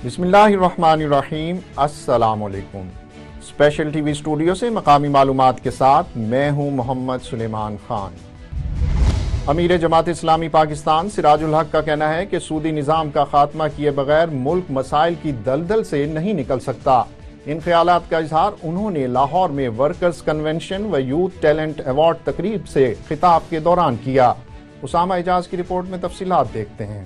बिस्मिल्लाहिर्रहमानिर्रहीम, अस्सलामुअलैकुम। Special TV studio से मकामी मालूमात के साथ मैं हूं मोहम्मद सुलेमान खान। अमीर जमात इस्लामी पाकिस्तान सिराजुल हक का कहना है कि सूदी निज़ाम का खात्मा किए बगैर मुल्क मसाइल की दलदल से नहीं निकल सकता। इन ख्यालात का इजहार उन्होंने लाहौर में वर्कर्स कन्वेंशन व यूथ टैलेंट अवार्ड तकरीब से खिताब के दौरान किया। उसामा इजाज की रिपोर्ट में तफसीलात देखते हैं।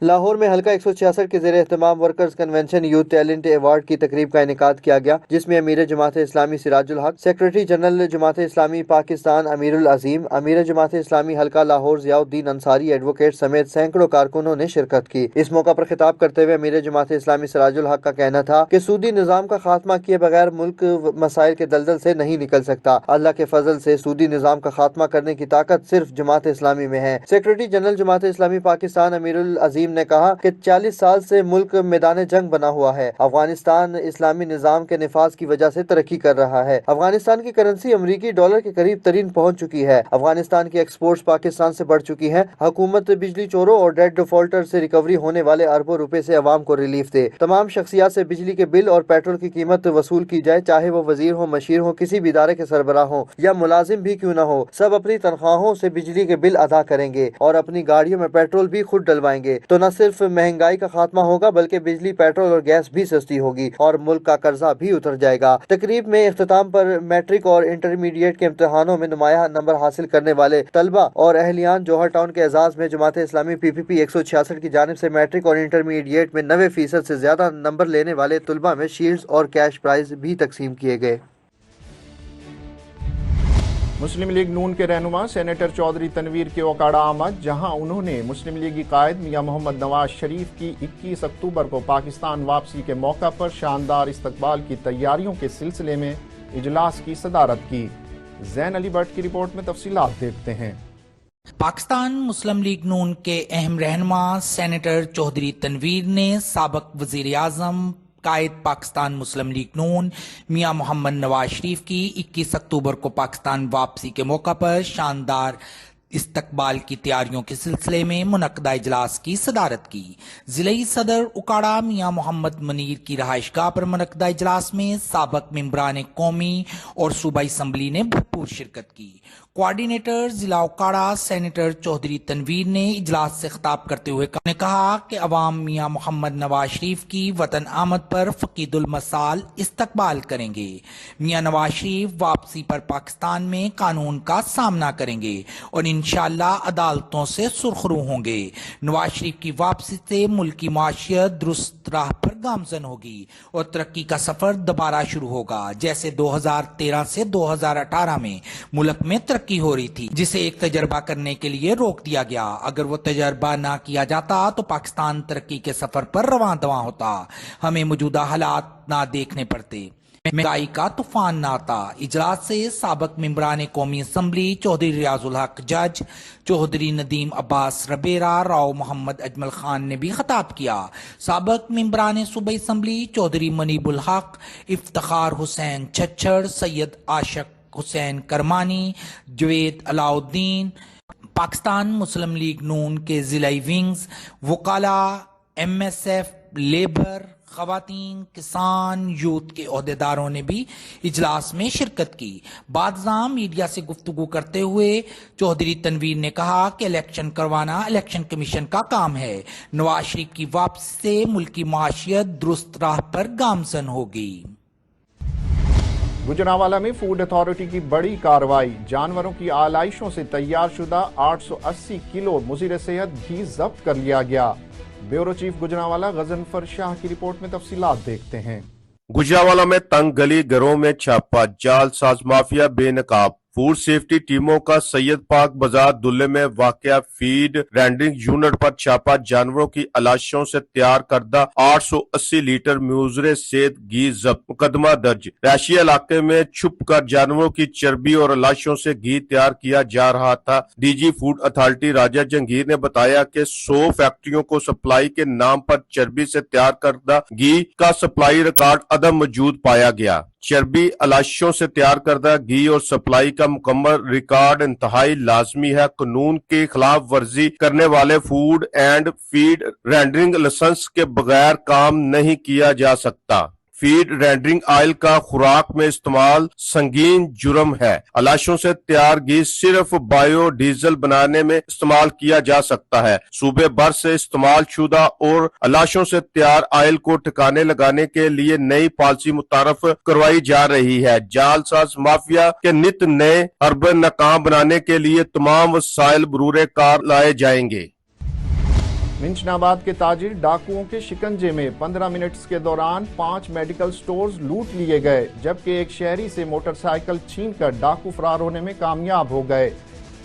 लाहौर में हल्का 166 के ज़ेरे एहतमाम workers convention youth talent award की तकरीब का इनेकाद किया गया, जिसमें अमीर जमात इस्लामी सिराजुल हक, सेक्रेटरी जनरल जमात इस्लामी पाकिस्तान अमीरुल अजीम, अमीर जमात इस्लामी हल्का लाहौर ज़ियाउद्दीन अंसारी एडवोकेट समेत सैकड़ों कारकुनों ने शिरकत की। इस मौका पर खिताब करते हुए अमीर जमात इस्लामी सिराजुल हक का कहना था कि सूदी निज़ाम का खात्मा किए बगैर मुल्क मसाइल के दलदल से नहीं निकल सकता। अल्लाह के फजल से सूदी निज़ाम का खात्मा करने की ताकत सिर्फ जमात इस्लामी में है। सेक्रेटरी जनरल जमात इस्लामी पाकिस्तान अमीरुल अजीम ने कहा कि 40 साल से मुल्क मैदान जंग बना हुआ है। अफगानिस्तान इस्लामी निजाम के निफाज की वजह से तरक्की कर रहा है। अफगानिस्तान की करेंसी अमरीकी डॉलर के करीब तरीन पहुंच चुकी है। अफगानिस्तान की एक्सपोर्ट्स पाकिस्तान से बढ़ चुकी है। हुकूमत बिजली चोरों और डेट डिफॉल्टर से रिकवरी होने वाले अरबों रुपए से अवाम को रिलीफ दे। तमाम शख्सियात से बिजली के बिल और पेट्रोल की कीमत वसूल की जाए, चाहे वो वजीर हो, मशीर हो, किसी भी इदारे के सरबराह हो या मुलाजिम भी क्यों न हो। सब अपनी तनख्वाहों से बिजली के बिल अदा करेंगे और अपनी गाड़ियों में पेट्रोल भी खुद डलवाएंगे। तो न सिर्फ महंगाई का खात्मा होगा बल्कि बिजली, पेट्रोल और गैस भी सस्ती होगी और मुल्क का कर्जा भी उतर जाएगा। तकरीब में इख्तिताम पर मैट्रिक और इंटरमीडिएट के इम्तिहानों में नुमाया नंबर हासिल करने वाले तलबा और अहलियान जोहर टाउन के एजाज में जमात इस्लामी PPP 166 की जानिब से मैट्रिक और इंटरमीडिएट में 90% से ज्यादा नंबर लेने वाले तलबा में शील्ड्स और कैश प्राइज भी तकसीम किए गए। मुस्लिम लीग नून के रहनुमा सेनेटर चौधरी तनवीर के ओकाड़ा आमद, जहां उन्होंने मुस्लिम लीगी कायद मियां मोहम्मद नवाज शरीफ की 21 अक्टूबर को पाकिस्तान वापसी के मौका पर शानदार इस्तकबाल की तैयारियों के सिलसिले में इजलास की सदारत की। जैन अली भट्ट की रिपोर्ट में तफसीलात देखते हैं। पाकिस्तान मुस्लिम लीग नून के अहम रहनुमा सेनेटर चौधरी तनवीर ने साबिक वजीर आजम कायद पाकिस्तान मुस्लिम लीग नून मियां मोहम्मद नवाज शरीफ की 21 अक्टूबर को पाकिस्तान वापसी के मौका पर शानदार इस्तकबाल की तैयारियों के सिलसिले में मुनक्कदा इजलास की सदारत की। जिले सदर उकाड़ा मियां मोहम्मद मुनीर की रहायशगाह पर मुनक्कदा इजलास में साबिक मेंबरान कौमी और सूबाई असम्बली ने भरपूर शिरकत की। कोऑर्डिनेटर जिला उकाड़ा सेनेटर चौधरी तनवीर ने इजलास से खिताब करते हुए कहा कि अवाम मियां मोहम्मद नवाज शरीफ की वतन आमद पर फकीदुल मसाल इस्तकबाल करेंगे। मियां नवाज शरीफ वापसी पर पाकिस्तान में कानून का सामना करेंगे और इंशाअल्लाह अदालतों से सुरखरू होंगे। नवाज शरीफ की वापसी से मुल्क की माशियत दुरुस्त राह पर गामजन होगी और तरक्की का सफर दोबारा शुरू होगा, जैसे 2013 से 2018 में मुल्क में तरक्की हो रही थी, जिसे एक तजर्बा करने के लिए रोक दिया गया। अगर वो तजर्बा ना किया जाता तो पाकिस्तान तरक्की के सफर पर रवां दवां होता, हमें मौजूदा हालात ना देखने पड़ते, महंगाई का तूफान ना आता। इजलास से साबिक मेंबरान कौमी असम्बली चौधरी रियाजुल हक जज, चौधरी नदीम अब्बास रबेरा, राव मोहम्मद अजमल खान ने भी खिताब किया। साबिक मेंबरान सूबाई असम्बली चौधरी मनीबुल हक, इफ्तिखार हुसैन छच्छड़, सैयद आशक हुसैन करमानी, जवेद अलाउद्दीन, पाकिस्तान मुस्लिम लीग नून के जिलाई विंग्स, वकाला, MSF, लेबर, खवातीन, किसान, यूथ के ओहदेदारों ने भी इजलास में शिरकत की। बादशाह मीडिया से गुफ्तगू करते हुए चौधरी तनवीर ने कहा कि इलेक्शन करवाना इलेक्शन कमीशन का काम है। नवाज शरीफ की वापसी से मुल्क की माशियत दुरुस्त राह पर गामजन होगी। गुजरांवाला में फूड अथॉरिटी की बड़ी कार्रवाई, जानवरों की आलाइशों से तैयार शुदा 880 किलो मुज़ीर सेहत घी जब्त कर लिया गया। ब्यूरो चीफ गुजरांवाला गजनफर शाह की रिपोर्ट में तफसीलात देखते हैं। गुजरांवाला में तंग गली घरों में छापा, जाल साज माफिया बेनकाब। फूड सेफ्टी टीमों का सैयद पाक बाजार दुल्ले में वाकया फीड रेंडरिंग यूनिट पर छापा, जानवरों की अलाशों से तैयार करदा 880 लीटर मुज़रे सेहत घी जब्त। मुकदमा दर्ज। रैशी इलाके में छुप कर जानवरों की चर्बी और अलाशों से घी तैयार किया जा रहा था। DG फूड अथॉरिटी राजा जंगीर ने बताया कि 100 फैक्ट्रियों को सप्लाई के नाम पर चर्बी से तैयार करदा घी का सप्लाई रिकॉर्ड अदम मौजूद पाया गया। चर्बी, अलाशों से तैयार करदा घी और सप्लाई का मुकम्मल रिकॉर्ड इंतहाई लाजमी है। कानून की खिलाफ वर्जी करने वाले food and feed rendering licence के बगैर काम नहीं किया जा सकता। फीड रेंडरिंग ऑयल का खुराक में इस्तेमाल संगीन जुर्म है। अलाशों से तैयार घी सिर्फ बायोडीजल बनाने में इस्तेमाल किया जा सकता है। सूबे भर से इस्तेमाल शुदा और अलाशों से तैयार ऑयल को ठिकाने लगाने के लिए नई पॉलिसी मुतारफ करवाई जा रही है। जालसाज माफिया के नित नए अरब नाकाम बनाने के लिए तमाम वसाइल बरूरे कार लाए जाएंगे। मिंचनाबाद के ताजिर डाकुओं के शिकंजे में 15 मिनट्स के दौरान 5 मेडिकल स्टोर्स लूट लिए गए, जबकि एक शहरी से मोटरसाइकिल छीनकर डाकू फरार होने में कामयाब हो गए।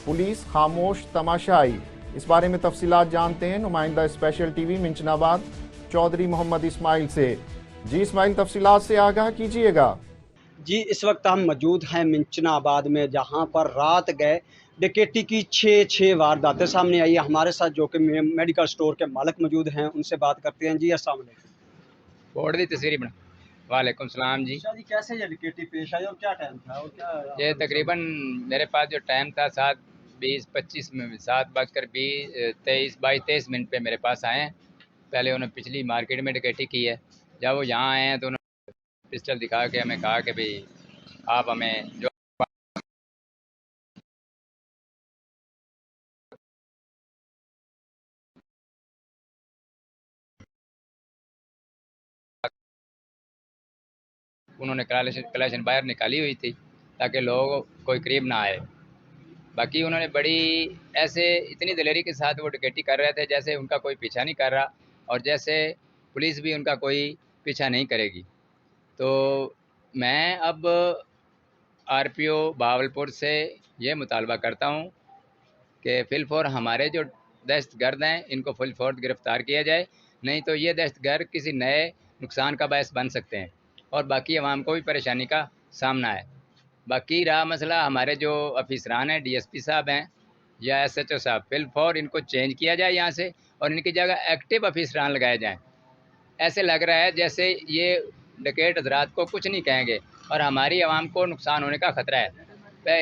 पुलिस खामोश तमाशाई। इस बारे में तफसीलात जानते हैं नुमाइंदा स्पेशल टीवी मिंचनाबाद चौधरी मोहम्मद इस्माइल से। जी इस्माइल, तफसीलात से आगाह कीजिएगा। जी, इस वक्त हम मौजूद हैं मिंचनाबाद में, जहां पर रात गए डकैती की छः वारदातें सामने आई है। हमारे साथ जो कि मेडिकल स्टोर के मालिक मौजूद हैं, उनसे बात करते हैं। जी अस्सलाम वालेकुम। बोर्ड दी तस्वीर बना। वालेकुम सलाम जी। जी, कैसे ये डकैती पेश आई और क्या टाइम था और क्या ये तकरीबन मेरे पास जो टाइम था 7:20-25 में 7:23 मिनट पे मेरे पास आए हैं। पहले उन्होंने पिछली मार्केट में डकैती की है। जब वो यहाँ आए हैं तो उन्होंने पिस्टल दिखा के हमें कहा कि भाई आप हमें जो उन्होंने कलेक्शन बाहर निकाली हुई थी ताकि लोग कोई करीब ना आए। बाकी उन्होंने बड़ी ऐसे इतनी दिलेरी के साथ वो डकैती कर रहे थे जैसे उनका कोई पीछा नहीं कर रहा और जैसे पुलिस भी उनका कोई पीछा नहीं करेगी। तो मैं अब आरपीओ बहावलपुर से ये मुतालबा करता हूँ कि फिलफौर हमारे जो दहशतगर्द हैं इनको फिलफौर गिरफ्तार किया जाए, नहीं तो ये दहशतगर्द किसी नए नुकसान का बायस बन सकते हैं और बाकी अवाम को भी परेशानी का सामना है। बाकी रहा मसला हमारे जो अफिसरान हैं, डीएसपी साहब हैं या एसएचओ साहब, फिलफौर इनको चेंज किया जाए यहाँ से और इनकी जगह एक्टिव अफिसरान लगाए जाएँ। ऐसे लग रहा है जैसे ये डकैत हजरात को कुछ नहीं कहेंगे और हमारी आवाम को नुकसान होने का ख़तरा है।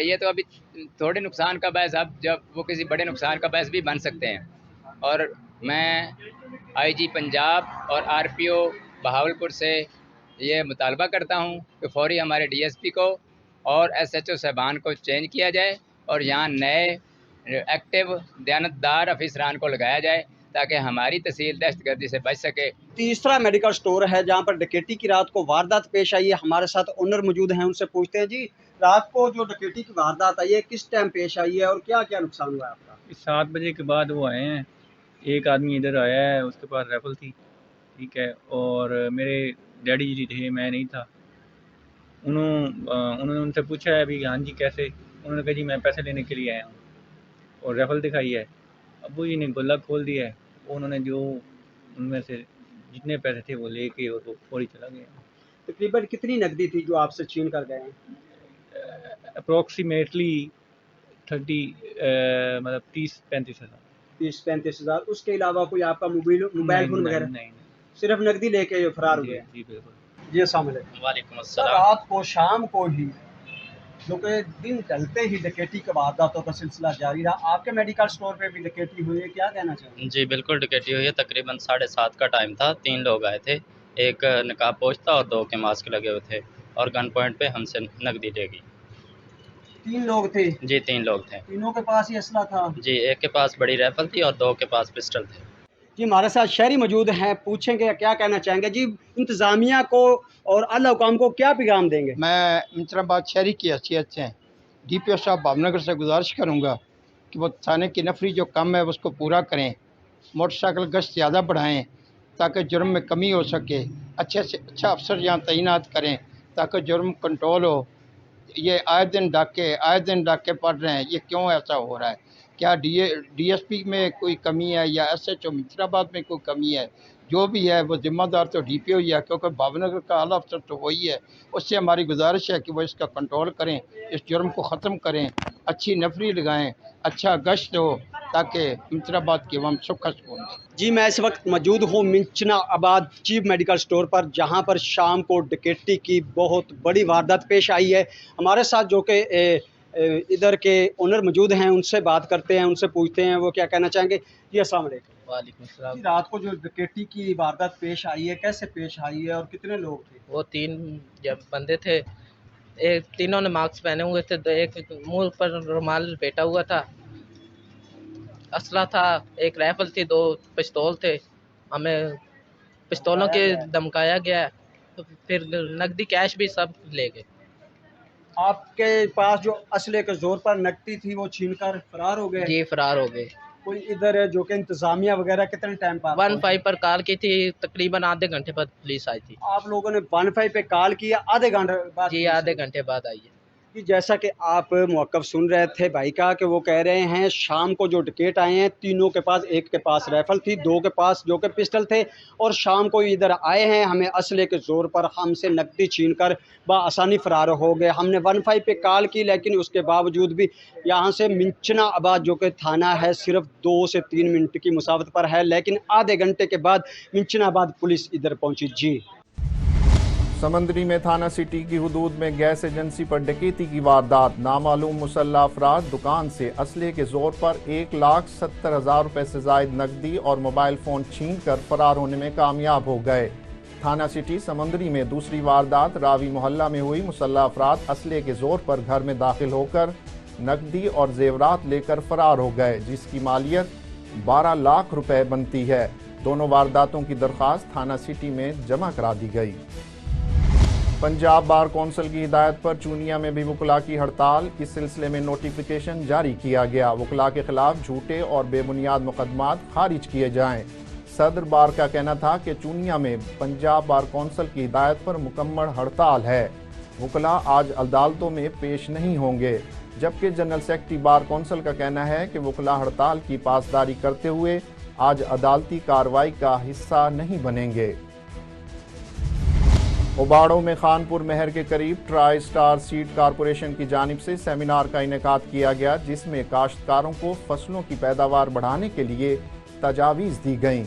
ये तो अभी थोड़े नुकसान का बायस, अब जब वो किसी बड़े नुकसान का बायस भी बन सकते हैं। और मैं आईजी पंजाब और आरपीओ बहावलपुर से ये मुतालबा करता हूँ कि फौरी हमारे डीएसपी को और एसएचओ साहबान को चेंज किया जाए और यहाँ नए एक्टिव दयानतदार अफिसरान को लगाया जाए ताकि हमारी तहसील दहशतगर्दी से बच सके। तीसरा मेडिकल स्टोर है जहां पर डकैती की रात को वारदात पेश आई है। हमारे साथ ओनर मौजूद हैं, उनसे पूछते हैं। जी, रात को जो डकैती की वारदात आई है किस टाइम पेश आई है और क्या क्या नुकसान हुआ है आपका? 7 बजे के बाद वो आए हैं। एक आदमी इधर आया है, उसके पास राइफल थी, ठीक है, और मेरे डैडी जी थे, मैं नहीं था। उन्होंने उनसे पूछा है अभी, हाँ जी कैसे? उन्होंने कहा जी मैं पैसे लेने के लिए आया हूँ और राइफल दिखाई है। अबू जी ने गोला खोल दिया है। उन्होंने जो उनमें से जितने पैसे थे वो लेके और वो फौरी चला गया। तकरीबन कितनी नकदी थी जो आपसे छीन कर गए हैं? अप्रोक्सीमेटली 30-35 हज़ार। 30-35 हज़ार। उसके अलावा कोई आपका मोबाइल फोन वगैरह? नहीं, सिर्फ नकदी लेके फरार हुए? जी बिल्कुल। जी अस्सलाम वालेकुम। वालेकुम सर, अस्सलाम। रात को शाम को ही जो कि दिन ढलते ही डकैती के वारदातों का सिलसिला जारी रहा। आपके मेडिकल स्टोर पे भी डकैती हुई है, क्या कहना चाहिए? जी बिल्कुल, डकैती हुई है। तकरीबन 7:30 का टाइम था। 3 लोग आए थे, एक नकाबपोश था और 2 के मास्क लगे हुए थे और गन पॉइंट पे हमसे नकदी ले गई। 3 लोग थे? जी 3 लोग थे। तीनों के पास ही असला था? जी, एक के पास बड़ी राइफल थी और 2 के पास पिस्टल थे। जी, हमारे साथ शहरी मौजूद हैं, पूछेंगे क्या कहना चाहेंगे। जी, इंतज़ामिया को और अल हुकाम को क्या पैगाम देंगे? मैं मिंचनाबाद शहरी की हैसियत से DPO साहब भावनगर से गुजारिश करूंगा कि वो थाने की नफरी जो कम है उसको पूरा करें, मोटरसाइकिल गश्त ज़्यादा बढ़ाएं ताकि जुर्म में कमी हो सके, अच्छे से अच्छा अफसर यहाँ तैनात करें ताकि जुर्म कंट्रोल हो। ये आए दिन डाके पड़ रहे हैं, ये क्यों ऐसा हो रहा है? क्या DSP में कोई कमी है या SHO मिंचनाबाद में कोई कमी है? जो भी है वो जिम्मेदार तो DPO ही है, क्योंकि भावनगर का आला अफसर तो वही है। उससे हमारी गुजारिश है कि वो इसका कंट्रोल करें, इस जुर्म को ख़त्म करें, अच्छी नफरी लगाएं, अच्छा गश्त हो ताकि मिंचनाबाद की अवाम सुख सुकून। जी मैं इस वक्त मौजूद हूँ मिंचना आबाद चीफ मेडिकल स्टोर पर, जहाँ पर शाम को डकैती की बहुत बड़ी वारदात पेश आई है। हमारे साथ जो कि इधर के ओनर मौजूद हैं, उनसे बात करते हैं, उनसे पूछते हैं वो क्या कहना चाहेंगे। जी अस्सलाम वालेकुम। वालेकुम सलाम। जी, रात को जो डकैती की वारदात पेश आई है, कैसे पेश आई है और कितने लोग थे? वो 3 जब बंदे थे, एक तीनों ने मास्क पहने हुए थे, एक मुंह पर रुमाल लपेटा हुआ था, असला था, एक राइफल थी, 2 पिस्तौल थे। हमें पिस्तौलों के धमकाया गया, तो फिर नकदी कैश भी सब ले गए। आपके पास जो असले के जोर पर नकदी थी वो छीनकर फरार हो गए? जी फरार हो गए। कोई इधर जो कि इंतजामिया वगैरह कितने टाइम पर 15 पर कॉल की थी, तकरीबन आधे घंटे बाद पुलिस आई थी। आप लोगों ने 15 पे कॉल किया, आधे घंटे बाद? जी आधे घंटे बाद आई है। कि जैसा कि आप मौक़िफ़ सुन रहे थे भाई का, कि वो कह रहे हैं शाम को जो डकैत आए हैं, तीनों के पास, एक के पास राइफल थी, 2 के पास जो कि पिस्टल थे, और शाम को इधर आए हैं, हमें असले के ज़ोर पर हमसे नकदी छीन कर बआसानी फ़रार हो गए। हमने 15 पे कॉल की, लेकिन उसके बावजूद भी यहाँ से मिंचना आबाद जो कि थाना है सिर्फ 2 से 3 मिनट की मुसाफत पर है, लेकिन आधे घंटे के बाद मिंचना आबाद पुलिस इधर पहुँची। जी समंदरी में थाना सिटी की हुदूद में गैस एजेंसी पर डकैती की वारदात। नामालूम मुसल्लह अफराद दुकान से असले के जोर पर 1,70,000 रुपये से जायद नकदी और मोबाइल फ़ोन छीन कर फरार होने में कामयाब हो गए। थाना सिटी समंदरी में दूसरी वारदात रावी मोहल्ला में हुई। मुसल्लह अफराद असले के जोर पर घर में दाखिल होकर नकदी और जेवरात लेकर फरार हो गए, जिसकी मालियत 12 लाख रुपए बनती है। दोनों वारदातों की दरख्वास्त थाना सिटी में जमा करा दी गई। पंजाब बार कौंसिल की हिदायत पर चूनिया में भी वकला की हड़ताल। इस सिलसिले में नोटिफिकेशन जारी किया गया। वकला के खिलाफ झूठे और बेबुनियाद मुकदमात खारिज किए जाएं। सदर बार का कहना था कि चूनिया में पंजाब बार कौंसिल की हिदायत पर मुकम्मल हड़ताल है। वकला आज अदालतों में पेश नहीं होंगे, जबकि जनरल सेक्रेटरी बार कौंसिल का कहना है कि वकला हड़ताल की पासदारी करते हुए आज अदालती कार्रवाई का हिस्सा नहीं बनेंगे। उबाड़ो में खानपुर महर के करीब ट्राई स्टार सीड कॉरपोरेशन की जानिब से सेमिनार का इनेकाद किया गया, जिसमें काश्तकारों को फसलों की पैदावार बढ़ाने के लिए तजावीज़ दी गईं।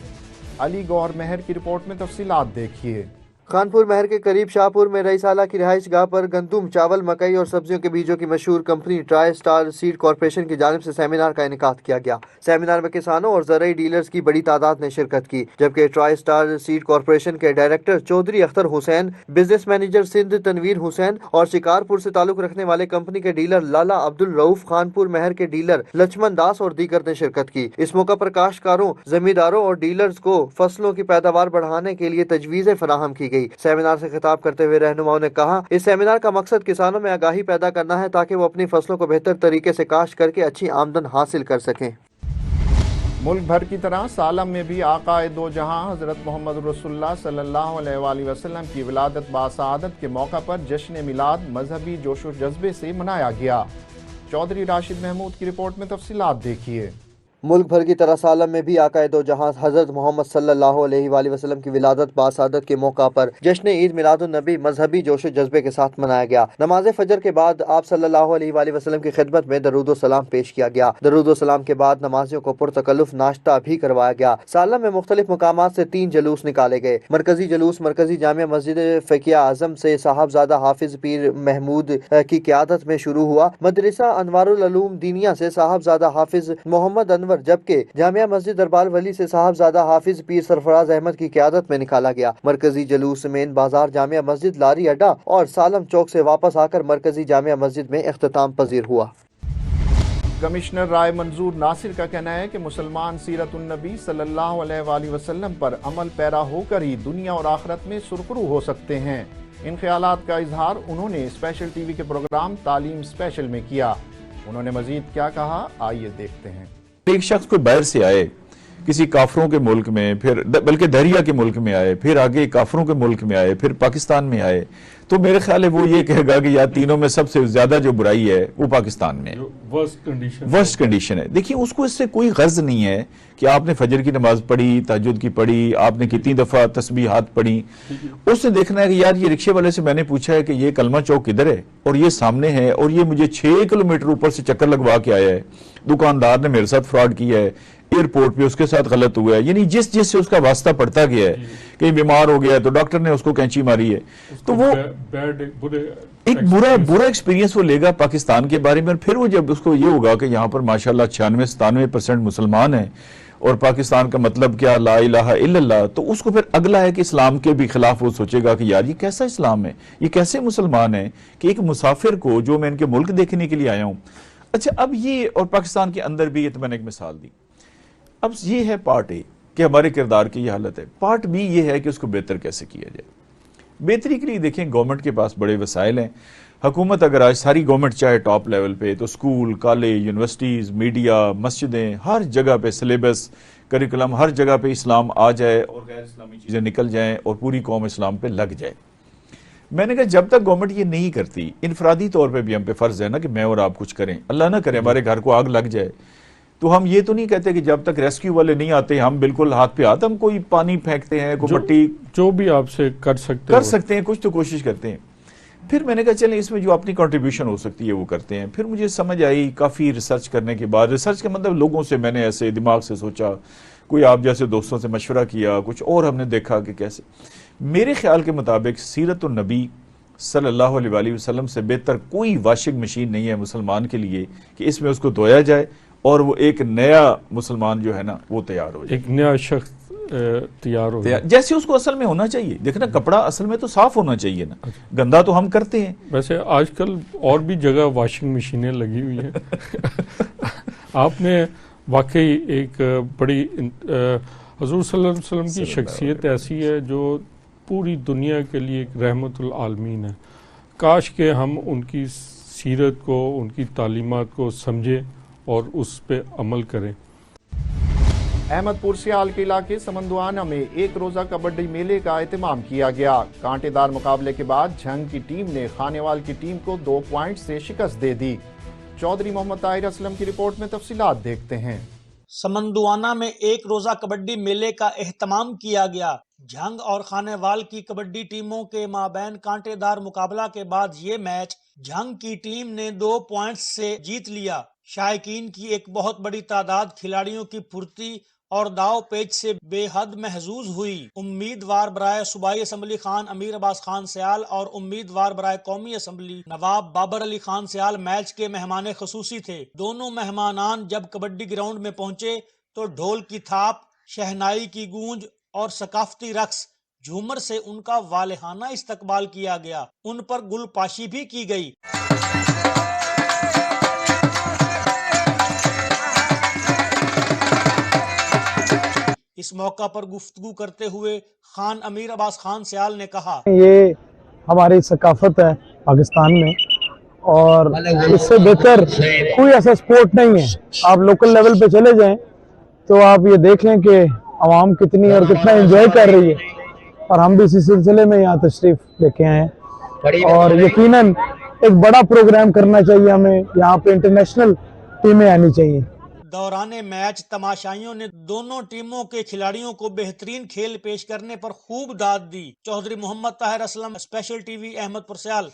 अली गौर महर की रिपोर्ट में तफसीलात देखिए। खानपुर महर के करीब शाहपुर में रईस आला की रिहाइश गाह पर गंदुम, चावल, मकई और सब्जियों के बीजों की मशहूर company try star seed corporation की जानिब से सेमिनार का इनेकाद किया गया। सेमिनार में किसानों और ज़राई डीलर्स की बड़ी तादाद ने शिरकत की, जबकि ट्राई स्टार सीड कॉरपोरेशन के director Chaudhry Akhtar Hussain, business manager Sindh Tanveer Hussain और शिकारपुर से ताल्लुक रखने वाले कंपनी के डीलर लाला अब्दुल रऊफ, खानपुर महर के डीलर लक्ष्मण दास और दीगर ने शिरकत की। इस मौका पर काश्तकारों, जमींदारों और डीलर्स को फसलों की पैदावार बढ़ाने के लिए तजवीज़ें फराहम की गई। सेमिनार से खिताब करते हुए रहनुमाओं ने कहा, इस सेमिनार का मकसद किसानों में आगाही पैदा करना है ताकि वो अपनी फसलों को बेहतर तरीके से काश्त करके अच्छी आमदन हासिल कर सकें। मुल्क भर की तरह सालम में भी आकाए दो जहां हज़रत मोहम्मद रसूलुल्लाह सल्लल्लाहु अलैहि वसल्लम की विलादत बासआदत के मौका पर जश्न मिलाद मजहबी जोशो जज्बे से मनाया गया। चौधरी राशिद महमूद की रिपोर्ट में तफसीलात देखिए। मुल्क भर की तरह सालम में भी आकाए दो जहां हज़रत मोहम्मद सल्लल्लाहु अलैहि वसल्लम की विलादत बासआदत के मौका पर जश्न ईद मिलादुन नबी मजहबी जोश जज्बे के साथ मनाया गया। नमाज फजर के बाद आप सल्लल्लाहु अलैहि वसल्लम की खिदमत में दरूद सलाम पेश किया गया। दरूद सलाम के बाद नमाजियों को पुरतकल्लुफ नाश्ता भी करवाया गया। सालम में मुख्तलिफ मकामात से 3 जुलूस निकाले गए। मरकजी जुलूस मरकजी जामिया मस्जिद फ़कीह आज़म से साहबजादा हाफिज पीर महमूद की क़यादत में शुरू हुआ। मदरसा अनवारुल उलूम दीनिया से साहबजादा हाफिज मोहम्मद अनवर, जबकि जामिया मस्जिद दरबार वली से साहबजादा हाफिज पीर सरफराज अहमद की क़यादत में निकाला गया। मरकजी जुलूस मेन बाजार, जामिया मस्जिद, लारी अड्डा और सालम चौक से वापस आकर मरकजी जामिया मस्जिद में इख्तिताम पजीर हुआ। कमिश्नर राय मंजूर नासिर का कहना है कि मुसलमान सीरतुन नबी सल्लल्लाहु अलैहि वसल्लम पर अमल पैरा होकर ही दुनिया और आखिरत में सुरखरू हो सकते हैं। इन ख्यालात का इजहार उन्होंने स्पेशल टीवी के प्रोग्राम तालीम स्पेशल में किया। उन्होंने मजीद क्या कहा, आइए देखते हैं। एक शख्स कोई बाहर से आए, किसी काफरों के मुल्क में, फिर बल्कि दरिया के मुल्क में आए, फिर आगे काफरों के मुल्क में आए, फिर पाकिस्तान में आए, तो मेरे ख्याल है वो ये कहेगा कि यार तीनों में सबसे ज्यादा जो बुराई है वो पाकिस्तान में वर्स्ट कंडीशन है। देखिए, उसको इससे कोई गर्ज नहीं है कि आपने फजर की नमाज पढ़ी, तहज्जुद की पढ़ी, आपने कितनी दफा तस्बीहात पढ़ी। उसने देखना है कि यार ये रिक्शे वाले से मैंने पूछा है कि ये कलमा चौक किधर है और ये सामने है और ये मुझे 6 किलोमीटर ऊपर से चक्कर लगवा के आया है दुकानदार ने मेरे साथ फ्रॉड किया है, एयरपोर्ट पे उसके साथ गलत हुआ है, यानी जिस जिससे उसका वास्ता पड़ता गया है, कहीं बीमार हो गया है तो डॉक्टर ने उसको कैंची मारी है, तो वो एक बुरा एक्सपीरियंस वो लेगा पाकिस्तान के बारे में। और फिर वो जब उसको ये होगा कि यहाँ पर माशाल्लाह 96-97% मुसलमान हैं और पाकिस्तान का मतलब क्या, ला इलाहा इल्लल्लाह, तो उसको फिर अगला है कि इस्लाम के भी खिलाफ वो सोचेगा कि यार ये कैसा इस्लाम है, ये कैसे मुसलमान है कि एक मुसाफिर को जो मैं इनके मुल्क देखने के लिए आया हूँ। अच्छा, अब ये और पाकिस्तान के अंदर भी, ये तो मैंने एक मिसाल दी। अब ये है पार्ट ए कि हमारे किरदार की ये हालत है। पार्ट बी ये है कि उसको बेहतर कैसे किया जाए। बेहतरी के लिए देखें, गवर्नमेंट के पास बड़े वसाइल हैं। हुकूमत अगर आज सारी गवर्नमेंट चाहे टॉप लेवल पे, तो स्कूल, कॉलेज, यूनिवर्सिटीज़, मीडिया, मस्जिदें, हर जगह पे सिलेबस, करिकुलम, हर जगह पे इस्लाम आ जाए और गैर इस्लामी चीज़ें निकल जाएं और पूरी कौम इस्लाम पे लग जाए। मैंने कहा जब तक गवर्नमेंट ये नहीं करती, इनफरादी तौर पे भी हम पे फ़र्ज़ है ना कि मैं और आप कुछ करें, अल्लाह ना करे हमारे घर को आग लग जाए, तो हम ये तो नहीं कहते कि जब तक रेस्क्यू वाले नहीं आते हम बिल्कुल हाथ पे हाथ, हम कोई पानी फेंकते हैं, कोई मट्टी, जो भी आपसे कर सकते हैं, कुछ तो कोशिश करते हैं। फिर मैंने कहा चलें इसमें जो अपनी कंट्रीब्यूशन हो सकती है वो करते हैं। फिर मुझे समझ आई काफ़ी रिसर्च करने के बाद, रिसर्च का मतलब लोगों से मैंने ऐसे दिमाग से सोचा, कोई आप जैसे दोस्तों से मशवरा किया, कुछ और हमने देखा कि कैसे। मेरे ख्याल के मुताबिक सीरत नबी सल्लल्लाहु अलैहि वसल्लम से बेहतर कोई वॉशिंग मशीन नहीं है मुसलमान के लिए कि इसमें उसको धोया जाए और वो एक नया मुसलमान जो है ना वो तैयार हो जाए, एक नया शख्स तैयार हो जाए जैसे उसको असल में होना चाहिए। देखना, कपड़ा असल में तो साफ होना चाहिए ना, गंदा तो हम करते हैं। वैसे आजकल और भी जगह वॉशिंग मशीनें लगी हुई हैं। आपने वाकई एक बड़ी हुजूर सल्लल्लाहु अलैहि वसल्लम की शख्सियत ऐसी है जो पूरी दुनिया के लिए एक रहमतुल आलमीन है। काश के हम उनकी सीरत को, उनकी तालीमात को समझें और उस पर अमल करें। अहमदपुर सियाल के इलाके समंदुआना में एक रोजा कबड्डी मेले का एहतमाम किया गया। कांटेदार मुकाबले के बाद झंग की टीम ने खानेवाल की टीम को 2 पॉइंट से शिकस्त दे दी। चौधरी मोहम्मद ताहिर असलम की रिपोर्ट में तफसीलात देखते हैं। समंदुआना में एक रोजा कबड्डी मेले का एहतमाम किया गया। झंग और खानेवाल की कबड्डी टीमों के माबैन कांटेदार मुकाबला के बाद ये मैच झंग की टीम ने 2 पॉइंट्स से जीत लिया। शायकीन की एक बहुत बड़ी तादाद खिलाड़ियों की फुर्ती और दाव पेच से बेहद महजूज हुई। उम्मीदवार बराए सूबाई असम्बली खान अमीर अब्बास खान सयाल और उम्मीदवार बराए कौमी असम्बली नवाब बाबर अली खान सयाल मैच के मेहमान खसूसी थे। दोनों मेहमानान जब कबड्डी ग्राउंड में पहुंचे तो ढोल की थाप, शहनाई की गूंज और सकाफती रक्स झूमर से उनका वालेहाना इस्तकबाल किया गया। उन पर गुलपाशी भी की गई। इस मौका पर गुफ्तगू करते हुए खान अमीर अब्बास खान सयाल ने कहा, ये हमारी सकाफत है पाकिस्तान में और इससे बेहतर कोई ऐसा स्पोर्ट नहीं है। आप लोकल लेवल पे चले जाएं तो आप ये देख लें कि आवाम कितनी और कितना एंजॉय कर रही है, और हम भी इसी सिलसिले में यहाँ तशरीफ लेके आए हैं। और यकीनन एक बड़ा प्रोग्राम करना चाहिए हमें, यहाँ पे इंटरनेशनल टीमें आनी चाहिए। दौराने मैच तमाशाइयों ने दोनों टीमों के खिलाड़ियों को बेहतरीन खेल पेश करने पर खूब दाद दी। चौधरी मोहम्मद ताहिर असलम, स्पेशल टीवी, अहमदपुर सियाल।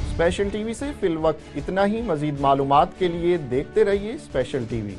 स्पेशल टीवी से फिल वक्त इतना ही। मजीद मालूमात के लिए देखते रहिए स्पेशल टीवी।